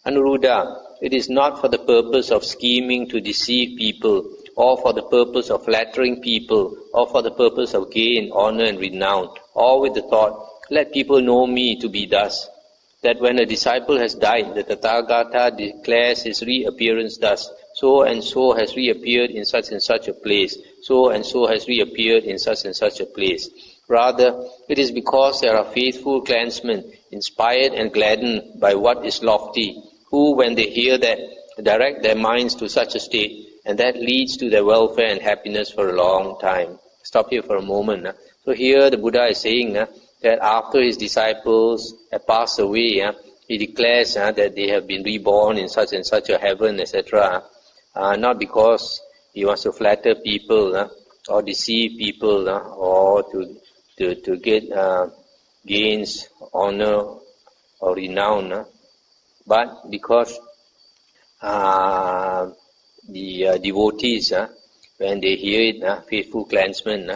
Anuruddha, it is not for the purpose of scheming to deceive people, or for the purpose of flattering people, or for the purpose of gain, honor and renown, or with the thought, let people know me to be thus, that when a disciple has died, the Tathagata declares his reappearance thus, so and so has reappeared in such and such a place, so and so has reappeared in such and such a place. Rather, it is because there are faithful clansmen, inspired and gladdened by what is lofty, who, when they hear that, direct their minds to such a state, and that leads to their welfare and happiness for a long time. Stop here for a moment. So here the Buddha is saying that after his disciples have passed away, he declares that they have been reborn in such and such a heaven, etc. Not because he wants to flatter people or deceive people or to get gains, honor or renown, but because the devotees, when they hear it, faithful clansmen,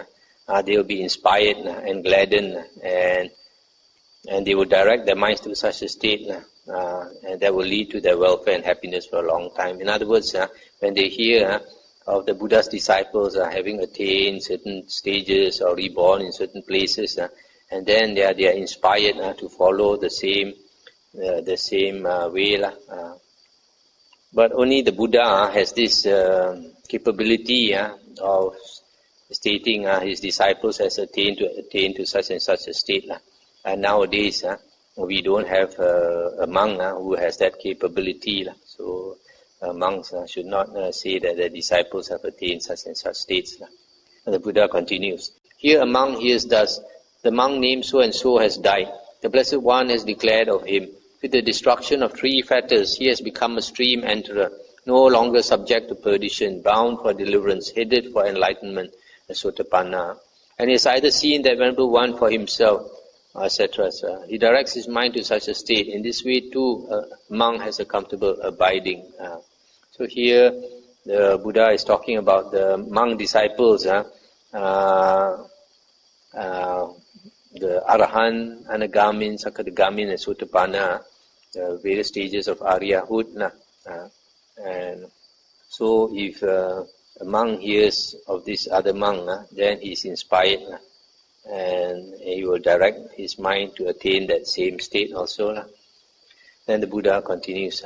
they will be inspired and gladdened, and they will direct their minds to such a state, and that will lead to their welfare and happiness for a long time. In other words, when they hear of the Buddha's disciples having attained certain stages or reborn in certain places, and then they are inspired to follow the same way. But only the Buddha has this capability of stating his disciples has attained to such and such a state. And nowadays, we don't have a monk who has that capability. So monks should not say that their disciples have attained such and such states. And the Buddha continues. Here a monk hears thus, the monk named so and so has died. The Blessed One has declared of him, with the destruction of 3 fetters, he has become a stream enterer, no longer subject to perdition, bound for deliverance, headed for enlightenment, a Sotapanna. And he has either seen that Venerable One for himself, etc. He directs his mind to such a state. In this way too, a monk has a comfortable abiding. So here the Buddha is talking about the monk disciples, the Arahant, Anagamin, Sakadagamin and Sotapanna, the various stages of Aryahood. And so if a monk hears of this other monk, then he is inspired, and he will direct his mind to attain that same state also. Then the Buddha continues.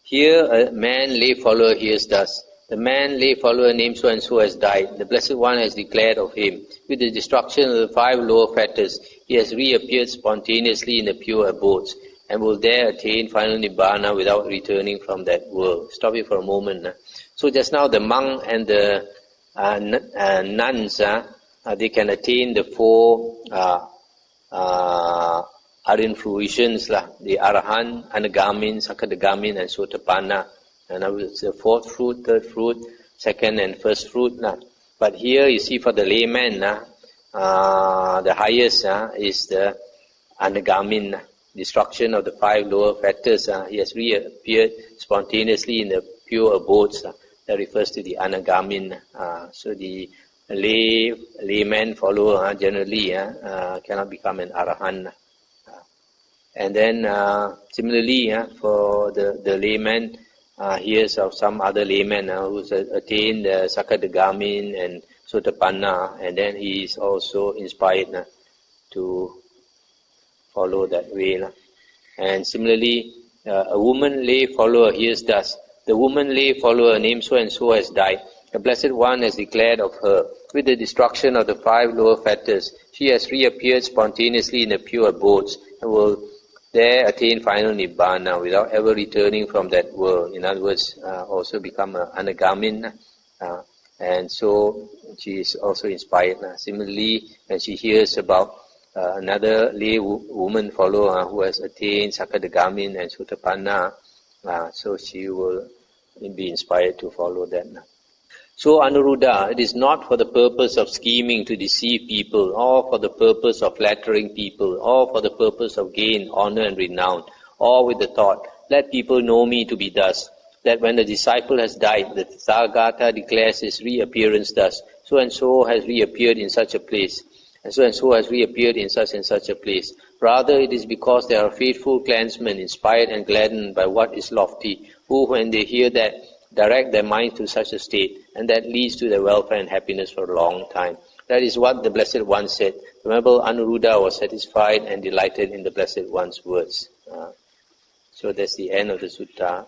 Here a man lay follower hears thus, the man lay follower named so and so has died. The Blessed One has declared of him, with the destruction of the 5 lower fetters, he has reappeared spontaneously in the pure abodes, and will there attain final Nibbana without returning from that world. Stop here for a moment. So just now the monk and the nuns, they can attain the 4 Aryan fruitions, the Arahant, Anagamin, Sakadagamin and Sotapanna. And it's the 4th fruit, 3rd fruit, 2nd and 1st fruit. But here you see for the layman, the highest is the Anagamin, destruction of the 5 lower fetters. He has reappeared spontaneously in the pure abodes. That refers to the Anagamin. So the layman follower generally cannot become an Arahant. And then similarly for the layman, hears of some other layman who's attained Sakadagamin and Sotapanna, and then he is also inspired to follow that way. And similarly, a woman lay follower hears thus, the woman lay follower named so and so has died. The Blessed One has declared of her, with the destruction of the 5 lower fetters, she has reappeared spontaneously in the pure abodes, and will there attain final Nibbana without ever returning from that world. In other words, also become an Anagamin, and so she is also inspired. Similarly, when she hears about another lay woman follower who has attained Sakadagamin and Sotapanna, so she will be inspired to follow that. So Anuruddha, it is not for the purpose of scheming to deceive people, or for the purpose of flattering people, or for the purpose of gain, honor and renown, or with the thought, let people know me to be thus, that when the disciple has died, the Tathagata declares his reappearance thus, so and so has reappeared in such a place, and so has reappeared in such and such a place. Rather, it is because they are faithful clansmen, inspired and gladdened by what is lofty, who, when they hear that, direct their minds to such a state, and that leads to their welfare and happiness for a long time. That is what the Blessed One said. The Venerable Anuruddha was satisfied and delighted in the Blessed One's words. So that's the end of the sutta.